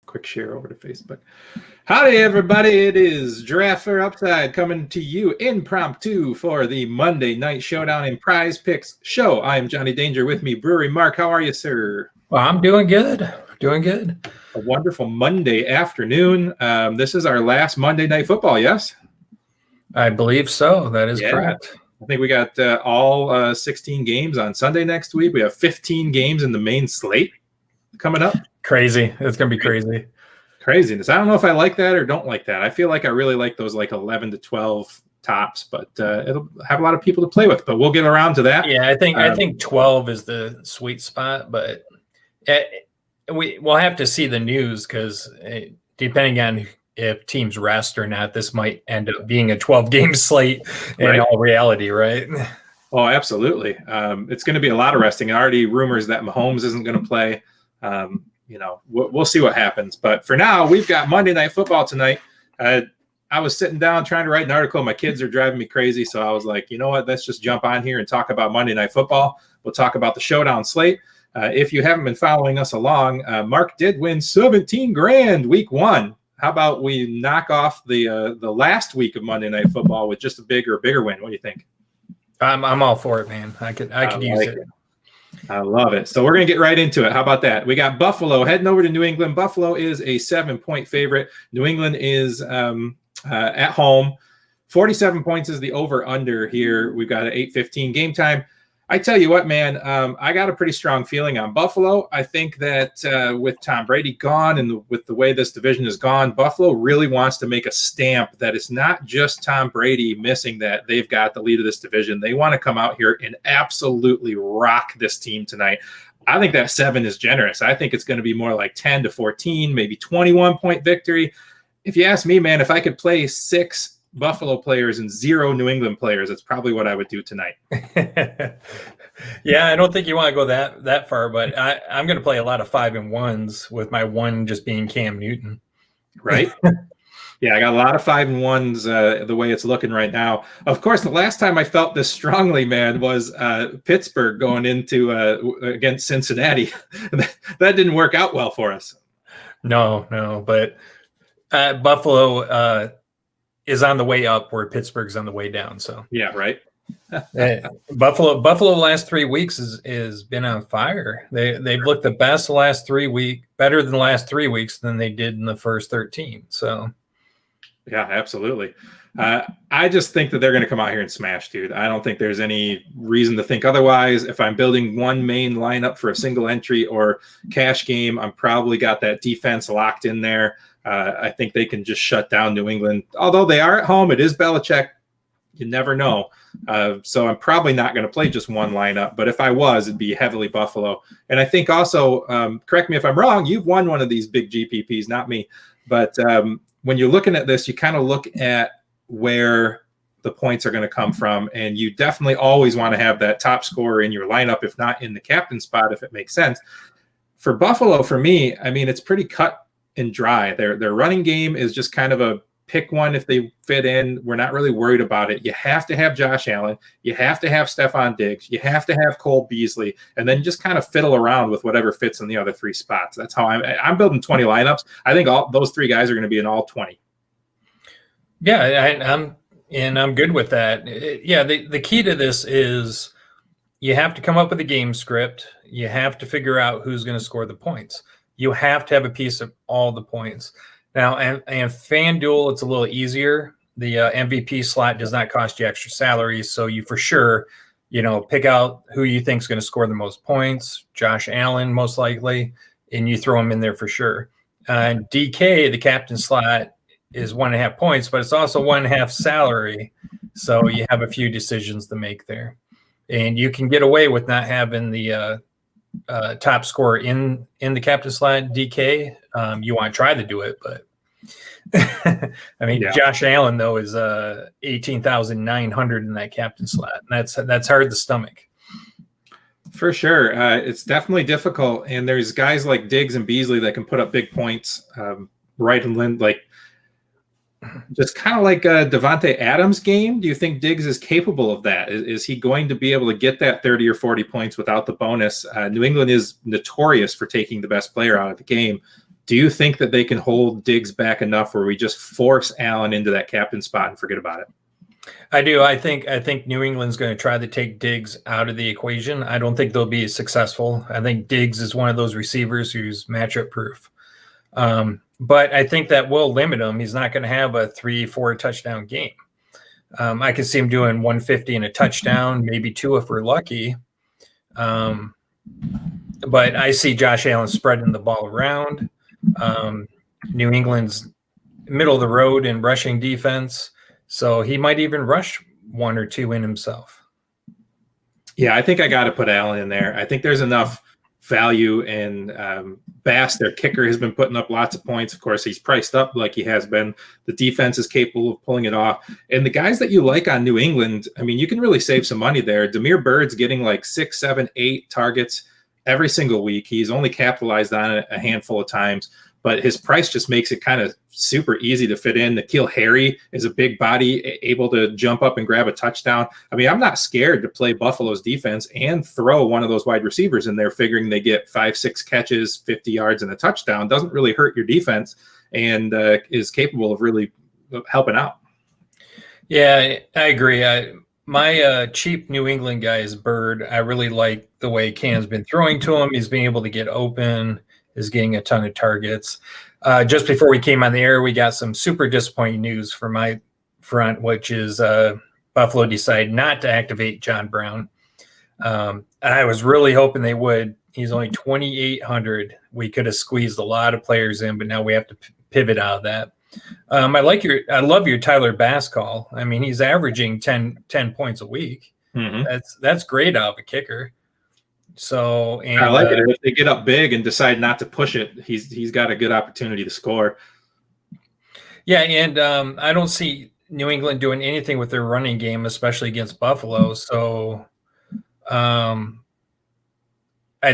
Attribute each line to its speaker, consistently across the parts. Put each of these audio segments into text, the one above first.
Speaker 1: quick share over to Facebook. Howdy, everybody. It is Giraffe for Upside coming to you impromptu for the Monday Night Showdown and PrizePicks show. I am Johnny Danger. With me, Brewery Mark. How are you, sir?
Speaker 2: Well, I'm doing good. Doing good.
Speaker 1: A wonderful Monday afternoon. This is our last Monday Night Football, yes?
Speaker 2: I believe so. That is correct.
Speaker 1: I think we got all 16 games on Sunday next week. We have 15 games in the main slate coming up.
Speaker 2: Crazy. It's going to be crazy.
Speaker 1: Craziness. I don't know if I like that or don't like that. I feel like I really like those like 11 to 12 tops, but it'll have a lot of people to play with. But we'll get around to that.
Speaker 2: Yeah, I think 12 is the sweet spot, but we'll have to see the news because depending on if teams rest or not, this might end up being a 12-game slate in all reality, right?
Speaker 1: Oh, absolutely. It's going to be a lot of resting. Already rumors that Mahomes isn't going to play. We'll see what happens. But for now, we've got Monday Night Football tonight. I was sitting down trying to write an article. My kids are driving me crazy. So I was like, you know what? Let's just jump on here and talk about Monday Night Football. We'll talk about the Showdown slate. If you haven't been following us along, Mark did win $17,000 week one. How about we knock off the last week of Monday Night Football with just a bigger win? What do you think?
Speaker 2: I'm all for it, man. I could use it.
Speaker 1: I love it. So we're going to get right into it. How about that? We got Buffalo heading over to New England. Buffalo is a 7-point favorite. New England is at home. 47 points is the over-under here. We've got an 8:15 game time. I tell you what, man, I got a pretty strong feeling on Buffalo. I think that with Tom Brady gone and with the way this division is gone, Buffalo really wants to make a stamp that it's not just Tom Brady missing that they've got the lead of this division. They want to come out here and absolutely rock this team tonight. I think that 7 is generous. I think it's going to be more like 10 to 14, maybe 21-point victory. If you ask me, man, if I could play 6 Buffalo players and 0 New England players, that's probably what I would do tonight.
Speaker 2: Yeah, I don't think you want to go that far, but I'm going to play a lot of 5-1s with my one just being Cam Newton.
Speaker 1: Right? Yeah, I got a lot of 5-1s the way it's looking right now. Of course, the last time I felt this strongly, man, was Pittsburgh going into against Cincinnati. That didn't work out well for us.
Speaker 2: No, but Buffalo is on the way up where Pittsburgh's on the way down. So
Speaker 1: yeah, right.
Speaker 2: Buffalo last 3 weeks is been on fire. They've looked the best the last 3 weeks, better than the last 3 weeks than they did in the first 13. So
Speaker 1: yeah, absolutely. I just think that they're going to come out here and smash, dude. I don't think there's any reason to think otherwise. If I'm building one main lineup for a single entry or cash game, I'm probably got that defense locked in there. I think they can just shut down New England. Although they are at home, it is Belichick. You never know. So I'm probably not going to play just one lineup. But if I was, it'd be heavily Buffalo. And I think also, correct me if I'm wrong, you've won one of these big GPPs, not me. But when you're looking at this, you kind of look at where the points are going to come from. And you definitely always want to have that top scorer in your lineup, if not in the captain spot, if it makes sense. For Buffalo, for me, I mean, it's pretty cut and dry. Their running game is just kind of a pick one if they fit in. We're not really worried about it. You have to have Josh Allen. You have to have Stephon Diggs. You have to have Cole Beasley, and then just kind of fiddle around with whatever fits in the other 3 spots. That's how I'm building 20 lineups. I think all those 3 guys are going to be in all 20.
Speaker 2: Yeah, I'm good with that. Yeah, the key to this is you have to come up with a game script. You have to figure out who's going to score the points. You have to have a piece of all the points. Now, and FanDuel, it's a little easier. The MVP slot does not cost you extra salary, so you for sure, pick out who you think is going to score the most points. Josh Allen, most likely, and you throw him in there for sure. DK, the captain slot, is 1.5 points, but it's also 1.5 salary, so you have a few decisions to make there, and you can get away with not having the top scorer in the captain slot, DK. You want to try to do it, but I mean, yeah. Josh Allen though is 18,900 in that captain slot. And that's hard to stomach.
Speaker 1: For sure. It's definitely difficult. And there's guys like Diggs and Beasley that can put up big points, right and Lind, like just kind of like a Devontae Adams game. Do you think Diggs is capable of that? Is he going to be able to get that 30 or 40 points without the bonus? New England is notorious for taking the best player out of the game. Do you think that they can hold Diggs back enough where we just force Allen into that captain spot and forget about it?
Speaker 2: I do. I think New England's going to try to take Diggs out of the equation. I don't think they'll be successful. I think Diggs is one of those receivers who's matchup proof. But I think that will limit him. He's not going to have a 3-4 touchdown game. I could see him doing 150 and a touchdown, maybe 2 if we're lucky. But I see Josh Allen spreading the ball around. New England's middle of the road in rushing defense. So he might even rush 1 or 2 in himself.
Speaker 1: Yeah, I think I got to put Allen in there. I think there's enough value in Bass. Their kicker has been putting up lots of points. Of course, he's priced up like he has been. The defense is capable of pulling it off. And the guys that you like on New England, I mean, you can really save some money there. Damiere Byrd's getting like 6, 7, 8 targets every single week. He's only capitalized on it a handful of times, but his price just makes it kind of super easy to fit in. N'Keal Harry is a big body, able to jump up and grab a touchdown. I mean, I'm not scared to play Buffalo's defense and throw one of those wide receivers in there, figuring they get 5, 6 catches, 50 yards, and a touchdown. Doesn't really hurt your defense and is capable of really helping out.
Speaker 2: Yeah, I agree. My cheap New England guy is Bird. I really like the way Cam's been throwing to him. He's being able to get open, is getting a ton of targets. Just before we came on the air, we got some super disappointing news for my front, which is Buffalo decided not to activate John Brown. I was really hoping they would. He's only 2,800. We could have squeezed a lot of players in, but now we have to pivot out of that. I love your Tyler Bass call. I mean, he's averaging 10 points a week.
Speaker 1: Mm-hmm.
Speaker 2: That's great out of a kicker. So, and
Speaker 1: I like it. If they get up big and decide not to push it, he's got a good opportunity to score.
Speaker 2: Yeah, and I don't see New England doing anything with their running game, especially against Buffalo. So, I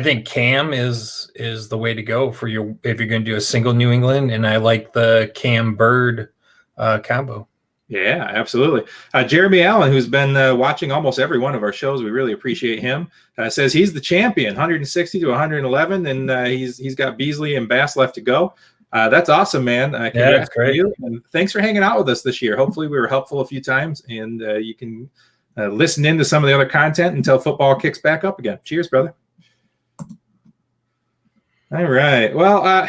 Speaker 2: think Cam is the way to go for if you're going to do a single New England, and I like the Cam Bird combo.
Speaker 1: Yeah, absolutely. Jeremy Allen, who's been watching almost every one of our shows, we really appreciate him. Says he's the champion, 160 to 111, and he's got Beasley and Bass left to go. That's awesome, man. Congrats
Speaker 2: that's great.
Speaker 1: to you, and thanks for hanging out with us this year. Hopefully, we were helpful a few times, and you can listen into some of the other content until football kicks back up again. Cheers, brother. All right. Well,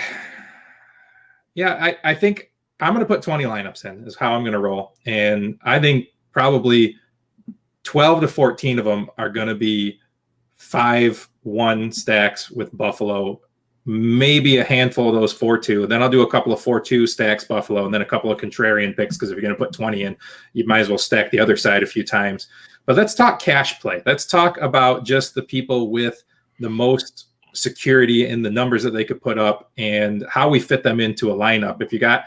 Speaker 1: yeah, I think I'm going to put 20 lineups in is how I'm going to roll. And I think probably 12 to 14 of them are going to be 5-1 stacks with Buffalo, maybe a handful of those 4-2. Then I'll do a couple of 4-2 stacks Buffalo, and then a couple of contrarian picks, because if you're going to put 20 in, you might as well stack the other side a few times. But let's talk cash play. Let's talk about just the people with the most security in the numbers that they could put up and how we fit them into a lineup. If you got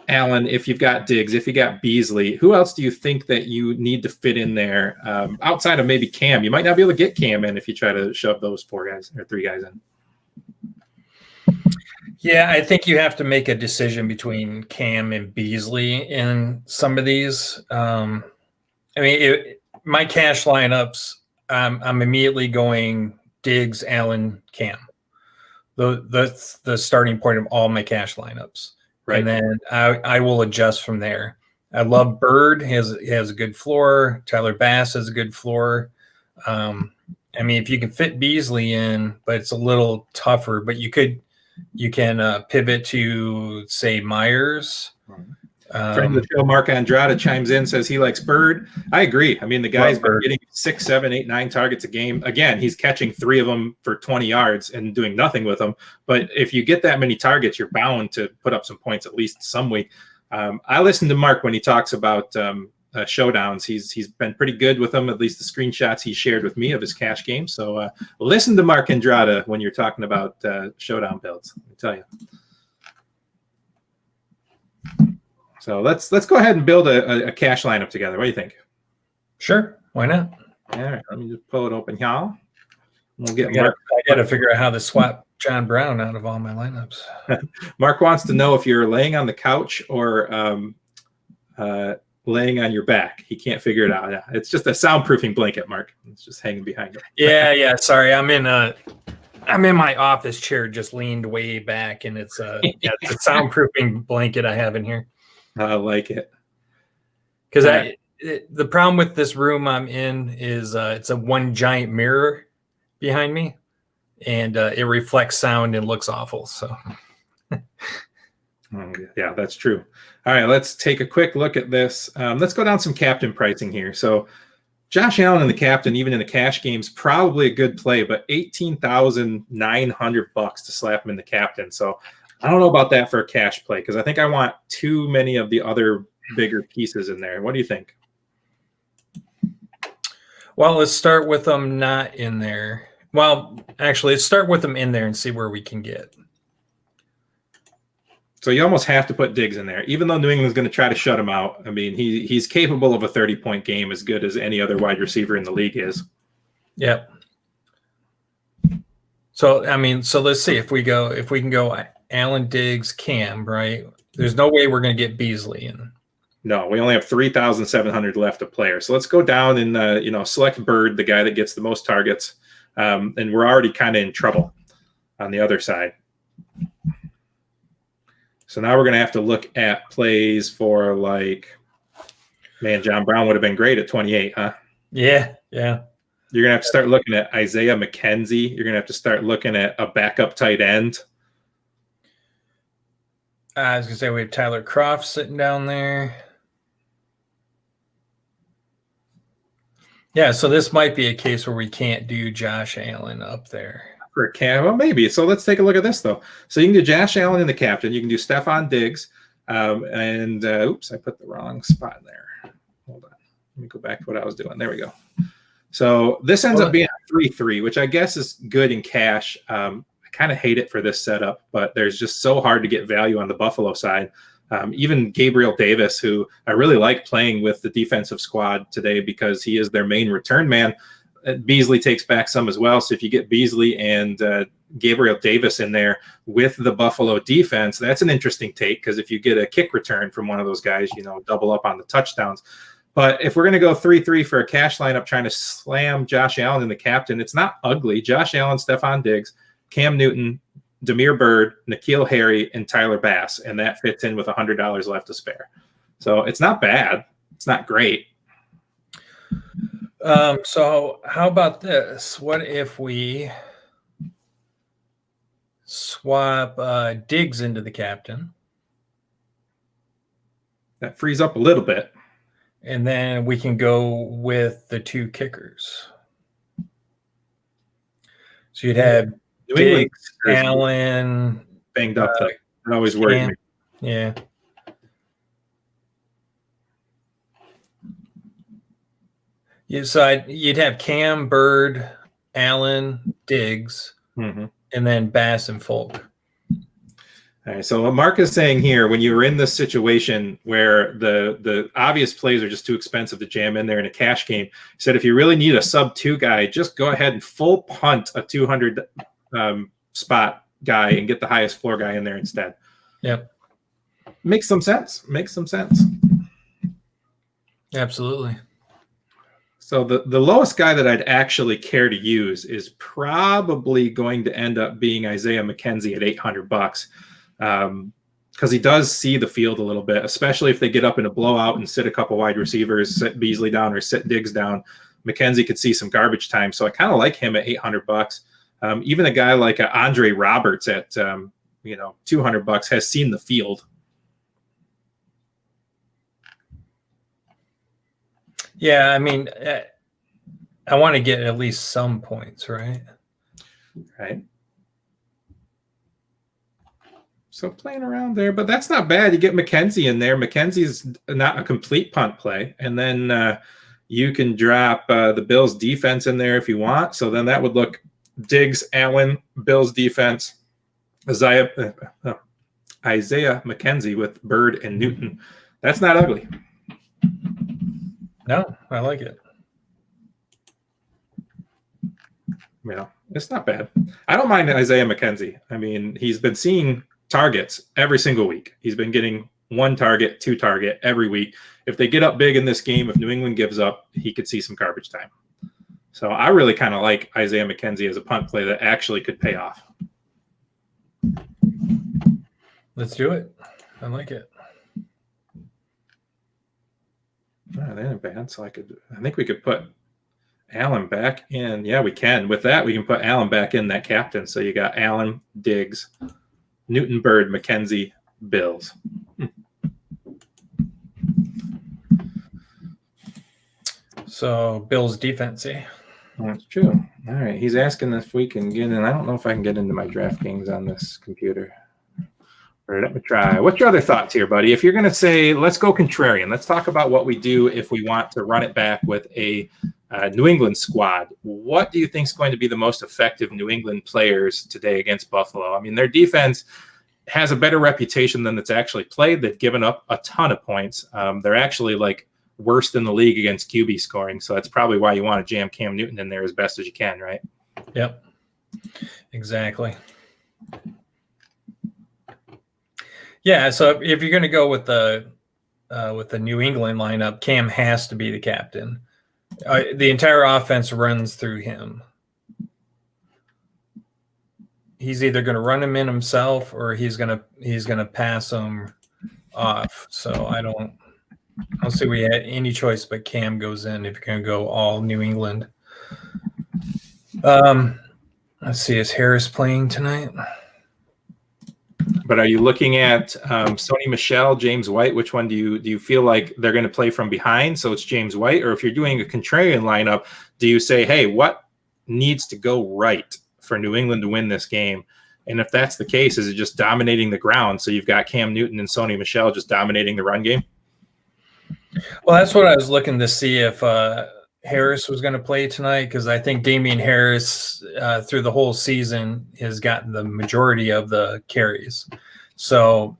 Speaker 1: Allen, if you've got Diggs, if you got Beasley, who else do you think that you need to fit in there outside of maybe Cam? You might not be able to get Cam in if you try to shove those 4 guys or 3 guys in.
Speaker 2: Yeah, I think you have to make a decision between Cam and Beasley in some of these. I mean, my cash lineups, I'm immediately going Diggs, Allen, Cam. That's the starting point of all my cash lineups. Right. And then I will adjust from there. I love Bird. He has a good floor. Tyler Bass has a good floor. I mean, if you can fit Beasley in, but it's a little tougher, but you can pivot to, say, Myers.
Speaker 1: Friend of the show, Mark Andrada, chimes in, says he likes Bird. I agree. I mean, the guy's been getting 6, 7, 8, 9 targets a game. Again, he's catching 3 of them for 20 yards and doing nothing with them. But if you get that many targets, you're bound to put up some points at least some week. I listened to Mark when he talks about showdowns. He's been pretty good with them, at least the screenshots he shared with me of his cash game. So listen to Mark Andrada when you're talking about showdown builds. Let me tell you. So let's go ahead and build a cash lineup together. What do you think?
Speaker 2: Sure, why not?
Speaker 1: All right, let me just pull it open here. We'll get
Speaker 2: I got to figure out how to swap John Brown out of all my lineups.
Speaker 1: Mark wants to know if you're laying on the couch or laying on your back. He can't figure it out. Yeah, it's just a soundproofing blanket, Mark. It's just hanging behind him.
Speaker 2: Yeah. Sorry, I'm in I'm in my office chair, just leaned way back, and it's it's a soundproofing blanket I have in here.
Speaker 1: I like it.
Speaker 2: Because the problem with this room I'm in is it's a one giant mirror behind me, and it reflects sound and looks awful. So,
Speaker 1: yeah, that's true. All right, let's take a quick look at this. Let's go down some captain pricing here. So, Josh Allen and the captain, even in the cash games, probably a good play, but $18,900 to slap him in the captain. So, I don't know about that for a cash play because I think I want too many of the other bigger pieces in there. What do you think?
Speaker 2: Well, let's start with them not in there. Well, actually, let's start with them in there and see where we can get.
Speaker 1: So you almost have to put Diggs in there, even though New England's going to try to shut him out. I mean, he's capable of a 30-point game as good as any other wide receiver in the league is.
Speaker 2: Yep. So I mean, so let's see if we can go Allen, Diggs, Cam, right? There's no way we're going to get Beasley in.
Speaker 1: No, we only have 3,700 left of players. So let's go down and select Bird, the guy that gets the most targets, and we're already kind of in trouble on the other side. So now we're going to have to look at plays for John Brown would have been great at 28, huh?
Speaker 2: Yeah.
Speaker 1: You're going to have to start looking at Isaiah McKenzie. You're going to have to start looking at a backup tight end.
Speaker 2: I was going to say we have Tyler Kroft sitting down there. Yeah, so this might be a case where we can't do Josh Allen up there.
Speaker 1: For Cam, well, maybe. So let's take a look at this, though. So you can do Josh Allen in the captain. You can do Stephon Diggs. Oops, I put the wrong spot in there. Hold on. Let me go back to what I was doing. There we go. So this ends up being a 3-3, which I guess is good in cash. I kind of hate it for this setup, but there's just so hard to get value on the Buffalo side. Even Gabriel Davis, who I really like playing with the defensive squad today because he is their main return man. Beasley takes back some as well. So if you get Beasley and Gabriel Davis in there with the Buffalo defense, that's an interesting take because if you get a kick return from one of those guys, double up on the touchdowns. But if we're going to go 3-3 for a cash lineup trying to slam Josh Allen in the captain, it's not ugly. Josh Allen, Stephon Diggs, Cam Newton, Damiere Byrd, N'Keal Harry, and Tyler Bass. And that fits in with $100 left to spare. So it's not bad. It's not great.
Speaker 2: So how about this? What if we swap Diggs into the captain?
Speaker 1: That frees up a little bit.
Speaker 2: And then we can go with the two kickers. So you'd have Diggs, Allen.
Speaker 1: Banged up. It always worried me.
Speaker 2: Yeah. So you'd have Cam, Bird, Allen, Diggs, and then Bass and Folk.
Speaker 1: All right. So what Mark is saying here, when you're in this situation where the obvious plays are just too expensive to jam in there in a cash game, he said if you really need a sub-2 guy, just go ahead and full punt a 200 spot guy and get the highest floor guy in there instead.
Speaker 2: Yep.
Speaker 1: Makes some sense.
Speaker 2: Absolutely.
Speaker 1: So the lowest guy that I'd actually care to use is probably going to end up being Isaiah McKenzie at $800, because he does see the field a little bit, especially if they get up in a blowout and sit a couple wide receivers, sit Beasley down or sit Diggs down. McKenzie could see some garbage time, so I kind of like him at $800. Even a guy like Andre Roberts at $200 has seen the field.
Speaker 2: Yeah, I mean, I want to get at least some points, right?
Speaker 1: Right. So playing around there, but that's not bad. You get McKenzie in there. McKenzie's not a complete punt play. And then you can drop the Bills defense in there if you want. So then that would look Diggs, Allen, Bills defense, Isaiah McKenzie with Bird and Newton. That's not ugly.
Speaker 2: No, I like it.
Speaker 1: Yeah, it's not bad. I don't mind Isaiah McKenzie. I mean, he's been seeing targets every single week. He's been getting 1 target, 2 target every week. If they get up big in this game, if New England gives up, he could see some garbage time. So I really kind of like Isaiah McKenzie as a punt play that actually could pay off.
Speaker 2: Let's do it. I like it.
Speaker 1: Oh, they ain't bad. So I think we could put Allen back in. Yeah, we can. With that, we can put Allen back in that captain. So you got Allen, Diggs, Newton, Bird, McKenzie, Bills.
Speaker 2: So Bills defense, eh?
Speaker 1: That's true. All right. He's asking if we can get in. I don't know if I can get into my DraftKings on this computer. Or let me try. What's your other thoughts here, buddy? If you're going to say, let's go contrarian, let's talk about what we do if we want to run it back with a New England squad. What do you think is going to be the most effective New England players today against Buffalo? I mean, their defense has a better reputation than it's actually played. They've given up a ton of points. They're actually like worst in the league against QB scoring. So that's probably why you want to jam Cam Newton in there as best as you can, right?
Speaker 2: Yep. Exactly. Yeah, so if you're going to go with the New England lineup, Cam has to be the captain. The entire offense runs through him. He's either going to run him in himself or he's going to pass him off. So I don't see we had any choice but Cam goes in if you're going to go all New England. Let's see, is Harris playing tonight?
Speaker 1: But are you looking at Sony Michel, James White? Which one do you feel like they're going to play from behind? So it's James White, or if you're doing a contrarian lineup, do you say, hey, what needs to go right for New England to win this game? And if that's the case, is it just dominating the ground? So you've got Cam Newton and Sony Michel just dominating the run game?
Speaker 2: Well, that's what I was looking to see if Harris was going to play tonight, because I think Damian Harris through the whole season has gotten the majority of the carries. So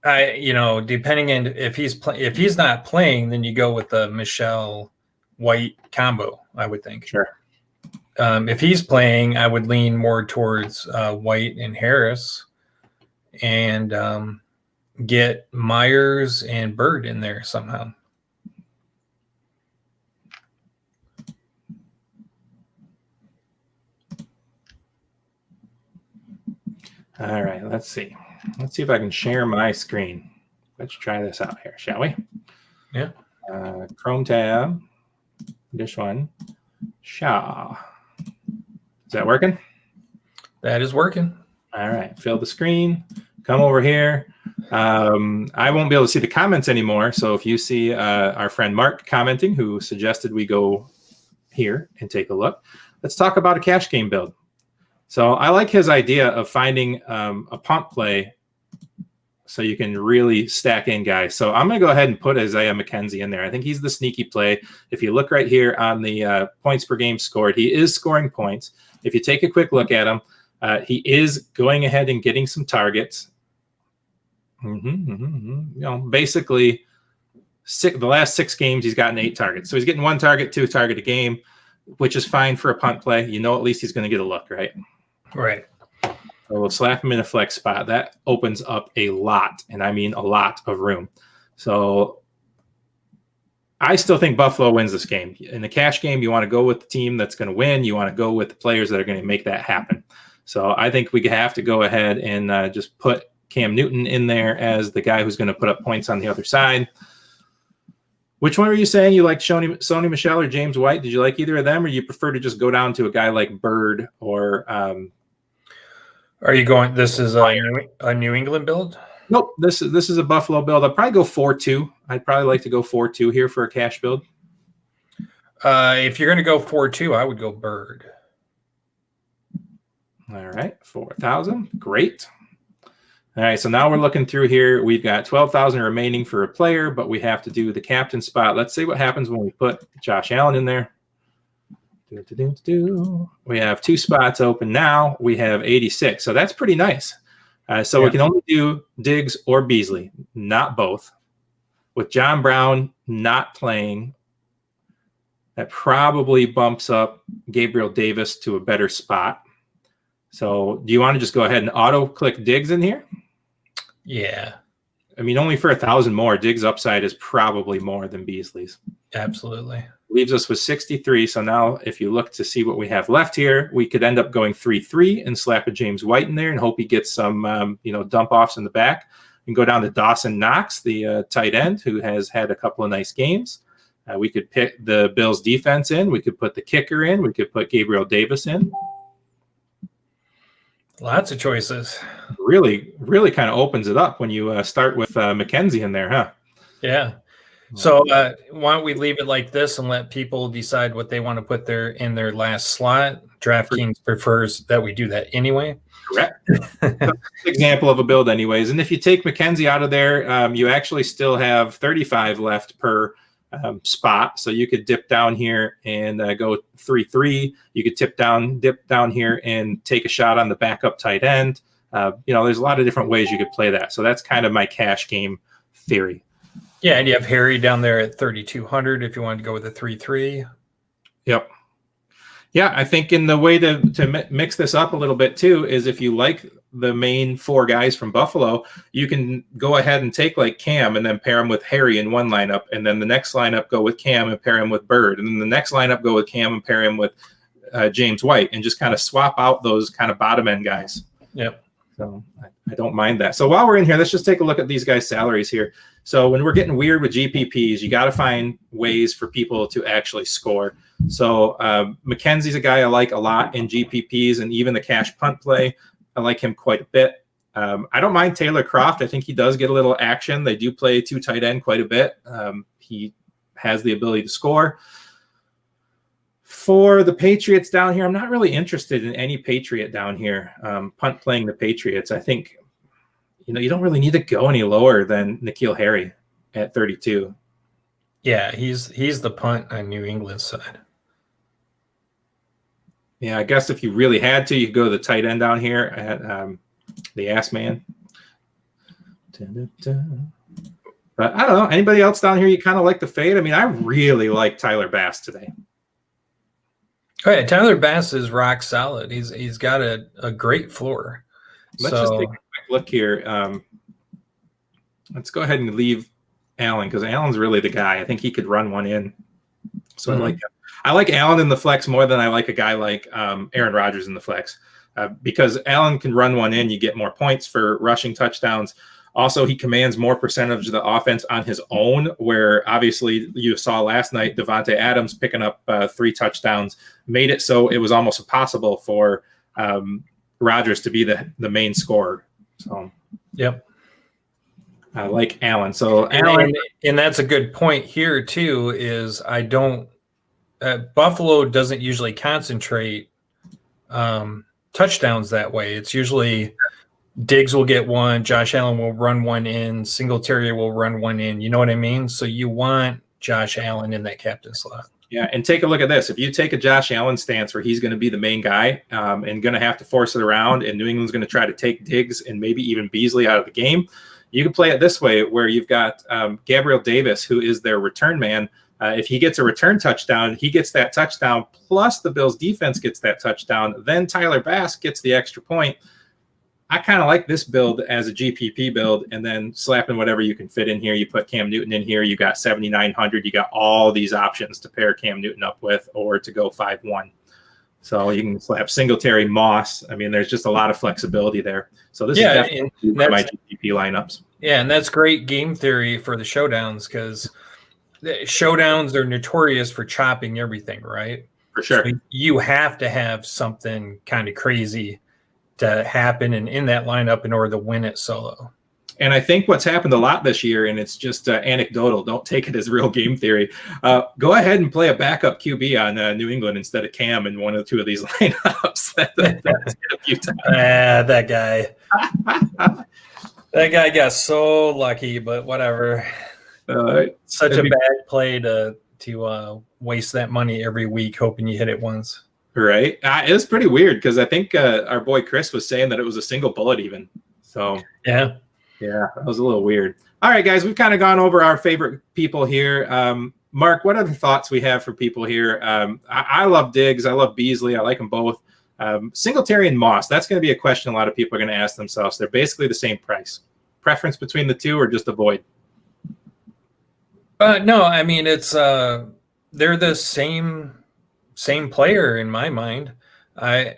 Speaker 2: depending on if he's not playing, then you go with the Michel White combo, I would think.
Speaker 1: Sure.
Speaker 2: If he's playing, I would lean more towards White and Harris, and get Myers and Bird in there somehow.
Speaker 1: All right, let's see. Let's see if I can share my screen. Let's try this out here, shall we?
Speaker 2: Yeah.
Speaker 1: Chrome tab. This one. Shaw. Is that working?
Speaker 2: That is working.
Speaker 1: All right. Fill the screen. Come over here. I won't be able to see the comments anymore. So if you see our friend Mark commenting, who suggested we go here and take a look, let's talk about a cash game build. So I like his idea of finding a punt play so you can really stack in guys. So I'm going to go ahead and put Isaiah McKenzie in there. I think he's the sneaky play. If you look right here on the points per game scored, he is scoring points. If you take a quick look at him, he is going ahead and getting some targets. Basically, the last 6 games, he's gotten 8 targets. So he's getting 1 target, 2 target a game, which is fine for a punt play. You know, at least he's going to get a look, right?
Speaker 2: Right.
Speaker 1: So we'll slap him in a flex spot. That opens up a lot, and I mean a lot of room. So I still think Buffalo wins this game. In the cash game, you want to go with the team that's going to win. You want to go with the players that are going to make that happen. So I think we have to go ahead and just put Cam Newton in there as the guy who's going to put up points on the other side. Which one were you saying? You liked Sony Michel or James White? Did you like either of them, or you prefer to just go down to a guy like Bird or
Speaker 2: are you going? This is a New England build?
Speaker 1: Nope. This is a Buffalo build. I'll probably go 4-2. I'd probably like to go 4-2 here for a cash build.
Speaker 2: If you're going to go 4-2, I would go Bird.
Speaker 1: All right, 4,000. Great. All right, so now we're looking through here. We've got 12,000 remaining for a player, but we have to do the captain spot. Let's see what happens when we put Josh Allen in there. We have 2 spots open now. We have 86, so that's pretty nice. We can only do Diggs or Beasley, not both. With John Brown not playing, that probably bumps up Gabriel Davis to a better spot. So do you want to just go ahead and auto-click Diggs in here?
Speaker 2: Yeah.
Speaker 1: I mean, only for 1,000 more. Diggs' upside is probably more than Beasley's.
Speaker 2: Absolutely.
Speaker 1: leaves us with 63. So now if you look to see what we have left here, we could end up going 3-3 and slap a James White in there and hope he gets some, dump offs in the back. And go down to Dawson Knox, the tight end, who has had a couple of nice games. We could pick the Bills defense in. We could put the kicker in. We could put Gabriel Davis in.
Speaker 2: Lots of choices.
Speaker 1: Really, really kind of opens it up when you start with McKenzie in there, huh?
Speaker 2: Yeah. So why don't we leave it like this and let people decide what they want to put in their last slot? DraftKings prefers that we do that anyway.
Speaker 1: Correct. Example of a build anyways. And if you take McKenzie out of there, you actually still have 35 left per spot. So you could dip down here and go 3-3. You could dip down here and take a shot on the backup tight end. There's a lot of different ways you could play that. So that's kind of my cash game theory.
Speaker 2: Yeah, and you have Harry down there at 3,200 if you wanted to go with a 3-3.
Speaker 1: Yep. Yeah, I think in the way to mix this up a little bit too is if you like the main four guys from Buffalo, you can go ahead and take like Cam and then pair him with Harry in one lineup, and then the next lineup go with Cam and pair him with Bird, and then the next lineup go with Cam and pair him with James White, and just kind of swap out those kind of bottom end guys.
Speaker 2: Yep.
Speaker 1: So I don't mind that. So while we're in here, let's just take a look at these guys' salaries here. So when we're getting weird with GPPs, you got to find ways for people to actually score. So McKenzie's a guy I like a lot in GPPs, and even the cash punt play, I like him quite a bit. I don't mind Taylor Croft. I think he does get a little action. They do play two tight end quite a bit. He has the ability to score. For the Patriots down here, I'm not really interested in any Patriot down here. Punt playing the Patriots, I think, you don't really need to go any lower than N'Keal Harry at 32.
Speaker 2: Yeah, he's the punt on New England's side.
Speaker 1: Yeah, I guess if you really had to, you could go to the tight end down here at the Ass Man. But I don't know. Anybody else down here you kind of like the fade? I mean, I really like Tyler Bass today.
Speaker 2: Oh, yeah, Tyler Bass is rock solid. He's got a great floor.
Speaker 1: Let's just take a quick look here. Let's go ahead and leave Allen because Allen's really the guy. I think he could run one in. So I like Allen in the flex more than I like a guy like Aaron Rodgers in the flex because Allen can run one in. You get more points for rushing touchdowns. Also, he commands more percentage of the offense on his own, where obviously you saw last night Devontae Adams picking up 3 touchdowns, made it so it was almost impossible for Rodgers to be the main scorer. So,
Speaker 2: yep.
Speaker 1: I like Allen. So,
Speaker 2: and that's a good point here, too, is Buffalo doesn't usually concentrate touchdowns that way. It's usually Diggs will get one, Josh Allen will run one in, Singletary will run one in. You know what I mean? So you want Josh Allen in that captain slot.
Speaker 1: Yeah, and take a look at this. If you take a Josh Allen stance where he's going to be the main guy and going to have to force it around, and New England's going to try to take Diggs and maybe even Beasley out of the game, you can play it this way where you've got Gabriel Davis, who is their return man. If he gets a return touchdown, he gets that touchdown, plus the Bills defense gets that touchdown. Then Tyler Bass gets the extra point. I kind of like this build as a GPP build, and then slapping whatever you can fit in here. You put Cam Newton in here. You got 7,900. You got all these options to pair Cam Newton up with or to go 5-1. So you can slap Singletary, Moss. I mean, there's just a lot of flexibility there. So this is definitely one of my GPP lineups.
Speaker 2: Yeah, and that's great game theory for the showdowns because showdowns are notorious for chopping everything, right?
Speaker 1: For sure.
Speaker 2: So you have to have something kind of crazy to happen and in that lineup in order to win it solo.
Speaker 1: And I think what's happened a lot this year, and it's just anecdotal, don't take it as real game theory. Go ahead and play a backup QB on New England instead of Cam in one or two of these lineups. That's a few times.
Speaker 2: That guy. That guy got so lucky, but whatever. Such a bad play to waste that money every week hoping you hit it once.
Speaker 1: Right. It was pretty weird because I think our boy Chris was saying that it was a single bullet even. So
Speaker 2: yeah,
Speaker 1: that was a little weird. All right, guys, we've kind of gone over our favorite people here. Mark, what other thoughts we have for people here? I love Diggs. I love Beasley. I like them both. Singletary and Moss, that's going to be a question a lot of people are going to ask themselves. They're basically the same price. Preference between the two or just avoid?
Speaker 2: No, I mean, it's they're the same player in my mind. I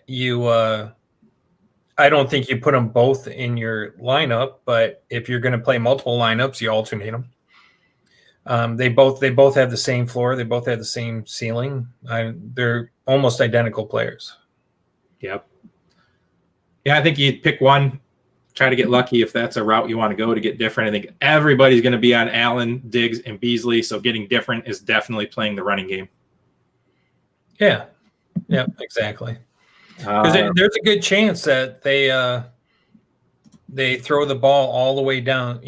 Speaker 2: don't think you put them both in your lineup, but if you're going to play multiple lineups, you alternate them. They both have the same floor. They both have the same ceiling. They're almost identical players.
Speaker 1: Yep. Yeah, I think you'd pick one, try to get lucky if that's a route you want to go to get different. I think everybody's going to be on Allen, Diggs, and Beasley, so getting different is definitely playing the running game.
Speaker 2: Yeah, exactly. Because there's a good chance that they throw the ball all the way down.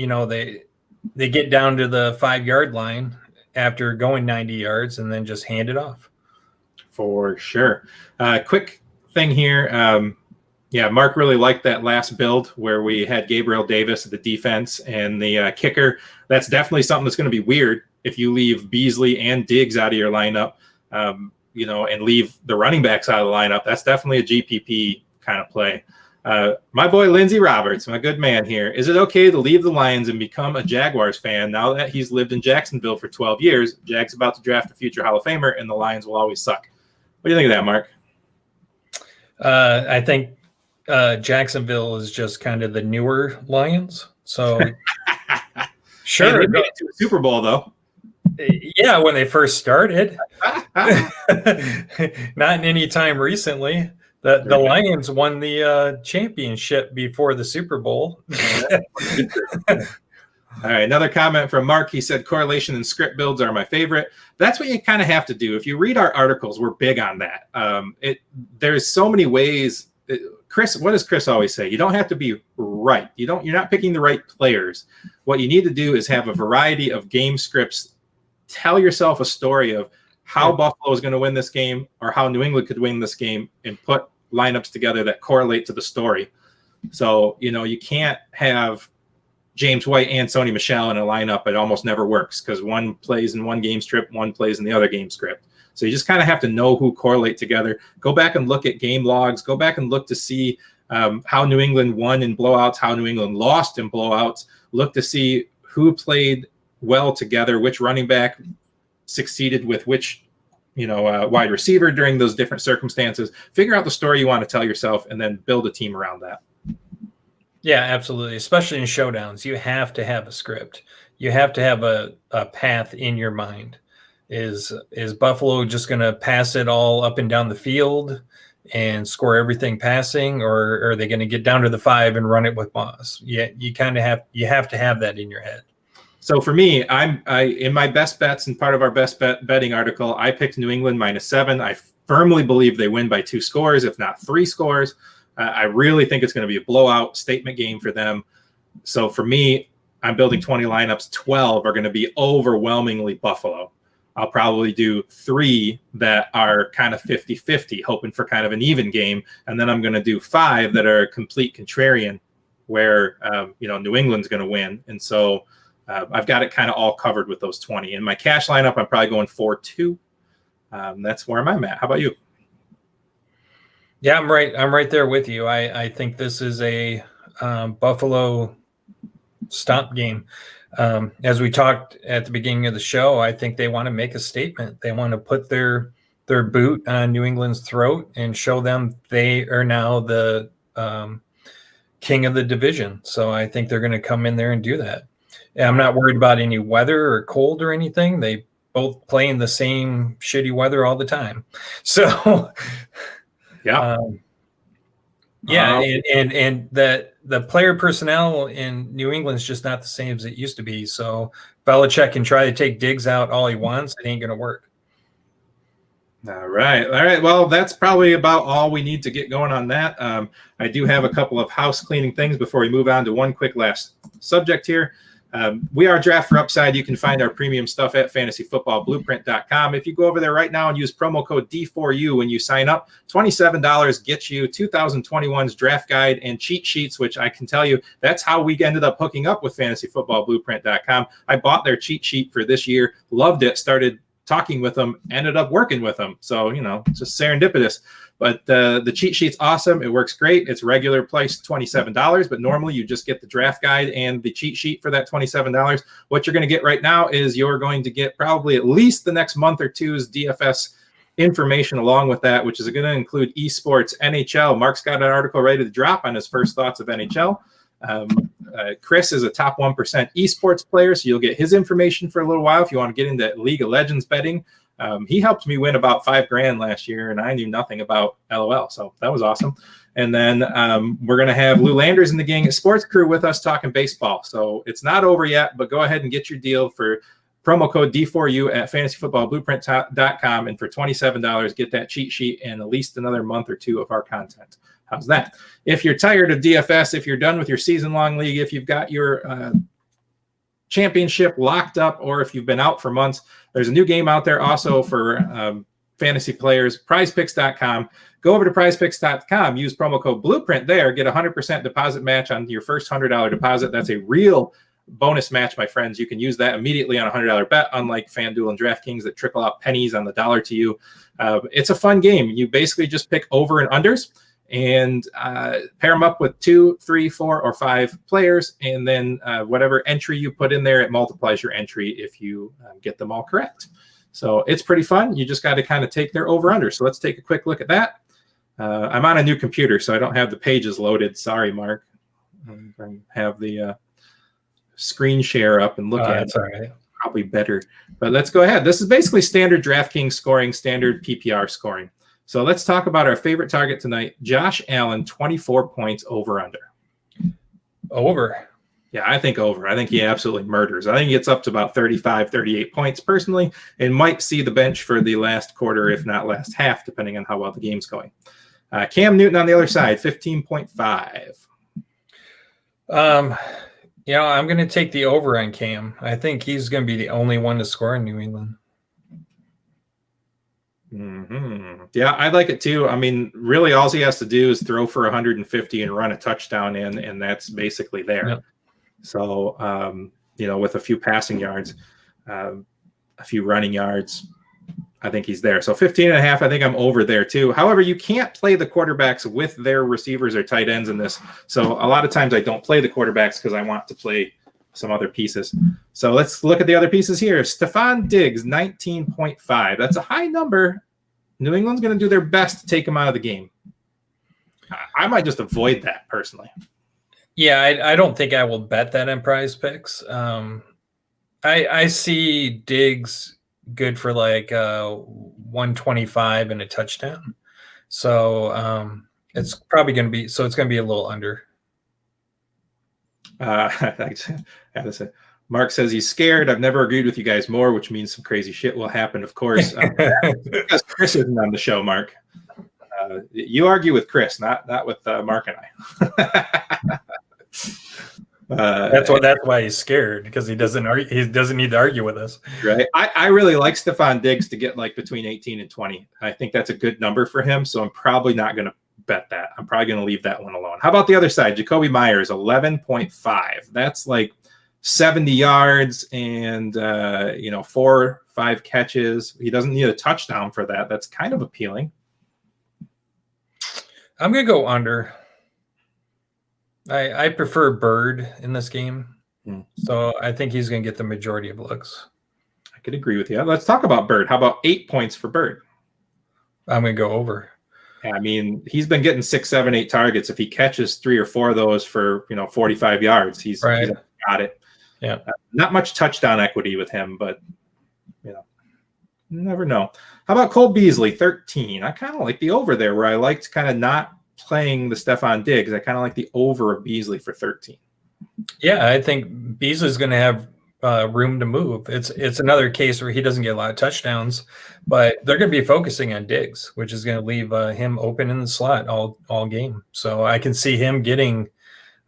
Speaker 2: They get down to the 5-yard line after going 90 yards and then just hand it off.
Speaker 1: For sure. Quick thing here. Mark really liked that last build where we had Gabriel Davis at the defense and the kicker. That's definitely something that's going to be weird if you leave Beasley and Diggs out of your lineup, and leave the running backs out of the lineup. That's definitely a GPP kind of play. My boy Lindsey Roberts, my good man here. Is it okay to leave the Lions and become a Jaguars fan now that he's lived in Jacksonville for 12 years? Jag's about to draft a future Hall of Famer, and the Lions will always suck. What do you think of that, Mark?
Speaker 2: I think Jacksonville is just kind of the newer Lions. So sure.
Speaker 1: Hey, they made it to a Super Bowl, though.
Speaker 2: Yeah, when they first started. Not in any time recently. The Lions won the championship before the Super Bowl.
Speaker 1: All right, another comment from Mark. He said correlation and script builds are my favorite. That's what you kind of have to do. If you read our articles, we're big on that. There's so many ways. Chris, what does Chris always say? You don't have to be right. You're not picking the right players. What you need to do is have a variety of game scripts. Tell yourself a story of how Buffalo is going to win this game or how New England could win this game and put lineups together that correlate to the story. So, you can't have James White and Sony Michel in a lineup. It almost never works because one plays in one game script, one plays in the other game script. So you just kind of have to know who correlate together. Go back and look at game logs. Go back and look to see how New England won in blowouts, how New England lost in blowouts. Look to see who played well together, which running back succeeded with which wide receiver during those different circumstances. Figure out the story you want to tell yourself and then build a team around that.
Speaker 2: Yeah, absolutely. Especially in showdowns, you have to have a script. You have to have a path in your mind. Is Buffalo just going to pass it all up and down the field and score everything passing, or are they going to get down to the 5 and run it with Moss? Yeah, you have to have that in your head.
Speaker 1: So for me, I in my best bets and part of our best betting article, I picked New England -7. I firmly believe they win by 2 scores, if not 3 scores. I really think it's going to be a blowout statement game for them. So for me, I'm building 20 lineups. 12 are going to be overwhelmingly Buffalo. I'll probably do 3 that are kind of 50-50, hoping for kind of an even game. And then I'm going to do 5 that are complete contrarian where, New England's going to win. And so I've got it kind of all covered with those 20. In my cash lineup, I'm probably going 4-2. That's where I'm at. How about you?
Speaker 2: Yeah, I'm right there with you. I think this is a Buffalo stomp game. As we talked at the beginning of the show, I think they want to make a statement. They want to put their boot on New England's throat and show them they are now the king of the division. So I think they're going to come in there and do that. And I'm not worried about any weather or cold or anything. They both play in the same shitty weather all the time. So and that the player personnel in New England is just not the same as it used to be. So Belichick can try to take Diggs out all he wants. It ain't going to work.
Speaker 1: All right. Well, that's probably about all we need to get going on that. I do have a couple of house cleaning things before we move on to one quick last subject here. We are Draft for Upside. You can find our premium stuff at fantasyfootballblueprint.com. If you go over there right now and use promo code D4U when you sign up, $27 gets you 2021's draft guide and cheat sheets, which I can tell you that's how we ended up hooking up with fantasyfootballblueprint.com. I bought their cheat sheet for this year, loved it, started talking with them, ended up working with them. So, it's just serendipitous. But the cheat sheet's awesome. It works great. It's regular price $27, but normally you just get the draft guide and the cheat sheet for that $27. What you're going to get right now is you're going to get probably at least the next month or two's DFS information along with that, which is going to include esports, NHL. Mark's got an article ready to drop on his first thoughts of NHL. Chris is a top 1% esports player, so you'll get his information for a little while if you want to get into League of Legends betting. He helped me win about $5,000 last year, and I knew nothing about LOL, so that was awesome. And then we're going to have Lou Landers and the gang at Sports Crew with us talking baseball. So it's not over yet, but go ahead and get your deal for promo code D4U at fantasyfootballblueprint.com, and for $27, get that cheat sheet and at least another month or two of our content. How's that? If you're tired of DFS, if you're done with your season-long league, if you've got your championship locked up, or if you've been out for months, there's a new game out there also for fantasy players, prizepicks.com. Go over to prizepicks.com, use promo code Blueprint there, get a 100% deposit match on your first $100 deposit. That's a real bonus match, my friends. You can use that immediately on a $100 bet, unlike FanDuel and DraftKings that trickle out pennies on the dollar to you. It's a fun game. You basically just pick over and unders and pair them up with 2, 3, 4, or 5 players, and then whatever entry you put in there, it multiplies your entry if you get them all correct. So it's pretty fun. You just got to kind of take their over-under. So let's take a quick look at that. I'm on a new computer, so I don't have the pages loaded. Sorry, Mark. I have the screen share up and look at it.
Speaker 2: All right.
Speaker 1: Probably better. But let's go ahead. This is basically standard DraftKings scoring, standard PPR scoring. So let's talk about our favorite target tonight, Josh Allen, 24 points over/under.
Speaker 2: Over.
Speaker 1: Yeah, I think over. I think he absolutely murders. I think he gets up to about 35, 38 points personally, and might see the bench for the last quarter, if not last half, depending on how well the game's going. Cam Newton on the other side, 15.5.
Speaker 2: I'm going to take the over on Cam. I think he's going to be the only one to score in New England.
Speaker 1: Mm-hmm. Yeah, I like it too. I mean, really, all he has to do is throw for 150 and run a touchdown in, and that's basically there. Yep. So, with a few passing yards, a few running yards, I think he's there. So 15.5, I think I'm over there too. However, you can't play the quarterbacks with their receivers or tight ends in this. So a lot of times I don't play the quarterbacks because I want to play some other pieces. So let's look at the other pieces here. Stephon Diggs, 19.5. That's a high number. New England's going to do their best to take him out of the game. I might just avoid that personally.
Speaker 2: Yeah, I don't think I will bet that in PrizePicks. I see Diggs good for like 125 and a touchdown. So it's probably going to be, so it's going to be a little under. Mark says he's scared. I've never agreed with you guys more, which means some crazy shit will happen, of course. Because Chris isn't on the show, Mark. You argue with Chris, not with Mark and I. That's why he's scared, because he doesn't need to argue with us.
Speaker 1: Right. I really like Stephon Diggs to get like between 18 and 20. I think that's a good number for him. So I'm probably not going to bet that. I'm probably going to leave that one alone. How about the other side? Jacoby Myers, 11.5. That's like 70 yards and 4, 5 catches. He doesn't need a touchdown for that. That's kind of appealing. I'm
Speaker 2: going to go under. I prefer Bird in this game. So I think he's going to get the majority of looks.
Speaker 1: I could agree with you. Let's talk about Bird. How about 8 points for Bird?
Speaker 2: I'm going to go over.
Speaker 1: I mean, he's been getting 6, 7, 8 targets. If he catches 3 or 4 of those for 45 yards, he's got it.
Speaker 2: Yeah,
Speaker 1: not much touchdown equity with him, but you never know. How about Cole Beasley, 13? I kind of like the over there, where I liked kind of not playing the Stephon Diggs. I kind of like the over of Beasley for 13.
Speaker 2: Yeah, I think Beasley's going to have room to move. It's another case where he doesn't get a lot of touchdowns, but they're going to be focusing on Diggs, which is going to leave him open in the slot all game. So I can see him getting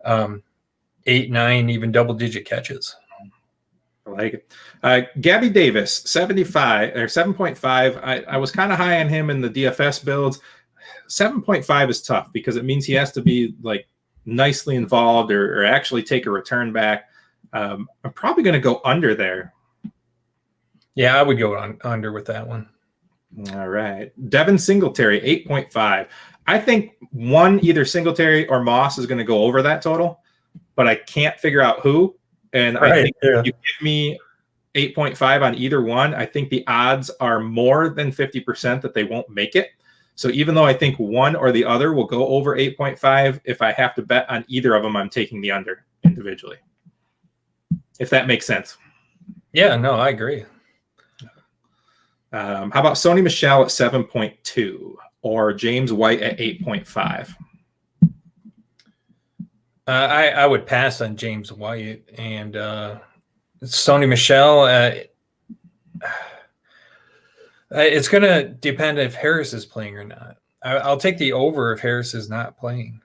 Speaker 2: 8, 9, even double-digit catches.
Speaker 1: I like it. Gabby Davis, 75 or 7.5. I was kind of high on him in the DFS builds. 7.5 is tough because it means he has to be like nicely involved or actually take a return back. I'm probably going to go under there.
Speaker 2: Yeah, I would go under with that one.
Speaker 1: All right. Devin Singletary, 8.5. I think either Singletary or Moss is going to go over that total, but I can't figure out who. And I think if you give me 8.5 on either one, I think the odds are more than 50% that they won't make it. So even though I think one or the other will go over 8.5, if I have to bet on either of them, I'm taking the under individually. If that makes sense.
Speaker 2: Yeah, no, I agree.
Speaker 1: How about Sony Michel at 7.2 or James White at 8.5?
Speaker 2: I would pass on James White and Sony Michel. It's going to depend if Harris is playing or not. I'll take the over if Harris is not playing.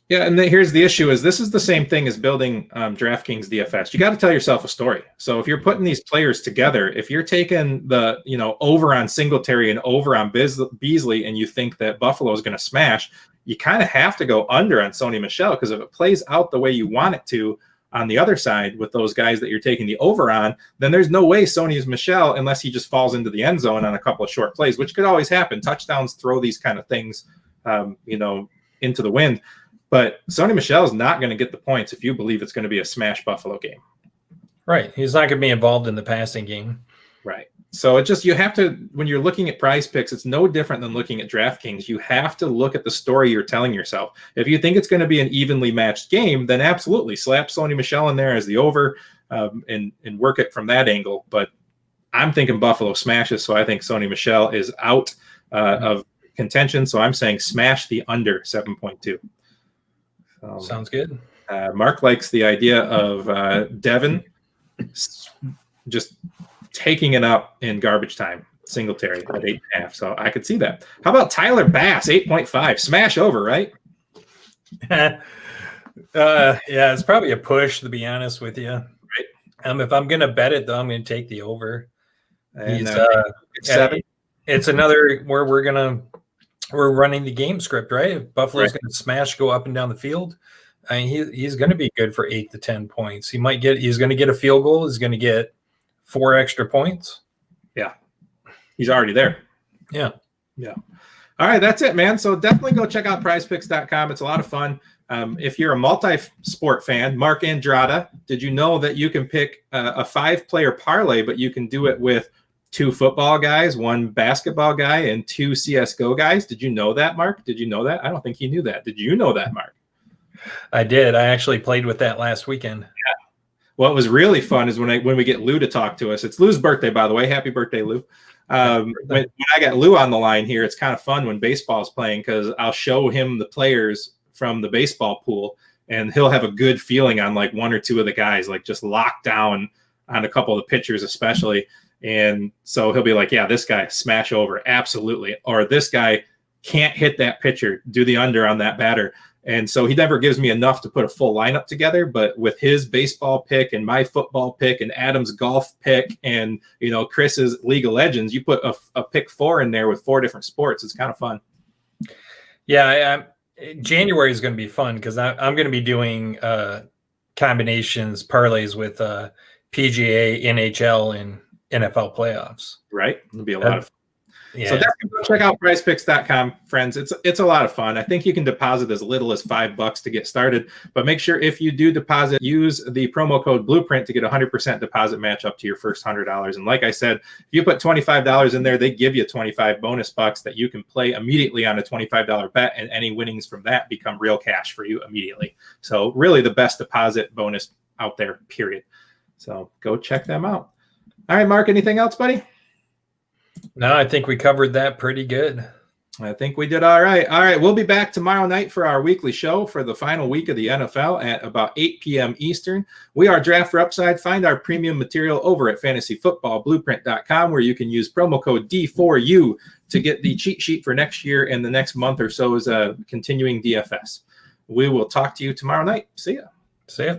Speaker 1: Yeah, and here's the issue: is this is the same thing as building DraftKings DFS. You got to tell yourself a story. So if you're putting these players together, if you're taking the over on Singletary and over on Beasley, and you think that Buffalo is going to smash, you kind of have to go under on Sony Michel, because if it plays out the way you want it to on the other side with those guys that you're taking the over on, then there's no way Sony's Michel, unless he just falls into the end zone on a couple of short plays, which could always happen. Touchdowns throw these kind of things, into the wind. But Sony Michel is not going to get the points if you believe it's going to be a smash Buffalo game.
Speaker 2: Right. He's not going to be involved in the passing game.
Speaker 1: Right. So you have to, when you're looking at PrizePicks, it's no different than looking at DraftKings. You have to look at the story you're telling yourself. If you think it's going to be an evenly matched game, then absolutely slap Sony Michel in there as the over and work it from that angle. But I'm thinking Buffalo smashes, so I think Sony Michel is out of contention. So I'm saying smash the under 7.2.
Speaker 2: Sounds good.
Speaker 1: Mark likes the idea of Devin just taking it up in garbage time. Singletary at 8.5. So I could see that. How about Tyler Bass, 8.5? Smash over, right?
Speaker 2: Yeah, it's probably a push, to be honest with you. Right. If I'm going to bet it, though, I'm going to take the over.
Speaker 1: And,
Speaker 2: 7. It's another where we're running the game script, right? If Buffalo's going to smash, go up and down the field, I mean, he's going to be good for 8 to 10 points. He's going to get a field goal. He's going to get 4 extra points. Yeah.
Speaker 1: He's already there.
Speaker 2: Yeah.
Speaker 1: All right, that's it, man. So definitely go check out prizepicks.com. It's a lot of fun. If you're a multi-sport fan, Mark Andrada, did you know that you can pick a 5-player parlay, but you can do it with 2 football guys, 1 basketball guy, and 2 CSGO guys? Did you know that, Mark? Did you know that? I don't think he knew that. Did you know that, Mark?
Speaker 2: I did. I actually played with that last weekend.
Speaker 1: Yeah. What was really fun is when we get Lou to talk to us. It's Lou's birthday, by the way. Happy birthday, Lou. When I got Lou on the line here, it's kind of fun when baseball's playing, because I'll show him the players from the baseball pool, and he'll have a good feeling on like 1 or 2 of the guys, like just locked down on a couple of the pitchers especially. And so he'll be like, yeah, this guy smash over. Absolutely. Or this guy can't hit that pitcher, do the under on that batter. And so he never gives me enough to put a full lineup together, but with his baseball pick and my football pick and Adam's golf pick and, Chris's League of Legends, you put a pick 4 in there with 4 different sports. It's kind of fun.
Speaker 2: Yeah. January is going to be fun, because I'm going to be doing combinations, parlays with PGA, NHL, and NFL playoffs.
Speaker 1: Right. It'll be a lot of fun.
Speaker 2: Yeah.
Speaker 1: So definitely go check out PrizePicks.com, friends. It's a lot of fun. I think you can deposit as little as $5 to get started, but make sure if you do deposit, use the promo code Blueprint to get a 100% deposit match up to your first $100. And like I said, if you put $25 in there, they give you 25 bonus bucks that you can play immediately on a $25 bet, and any winnings from that become real cash for you immediately. So really the best deposit bonus out there, period. So go check them out. All right, Mark, anything else, buddy?
Speaker 2: No, I think we covered that pretty good.
Speaker 1: I think we did all right. All right, we'll be back tomorrow night for our weekly show for the final week of the NFL at about 8 p.m. Eastern. We are Draft for Upside. Find our premium material over at fantasyfootballblueprint.com, where you can use promo code D4U to get the cheat sheet for next year and the next month or so's continuing DFS. We will talk to you tomorrow night. See ya.
Speaker 2: See ya.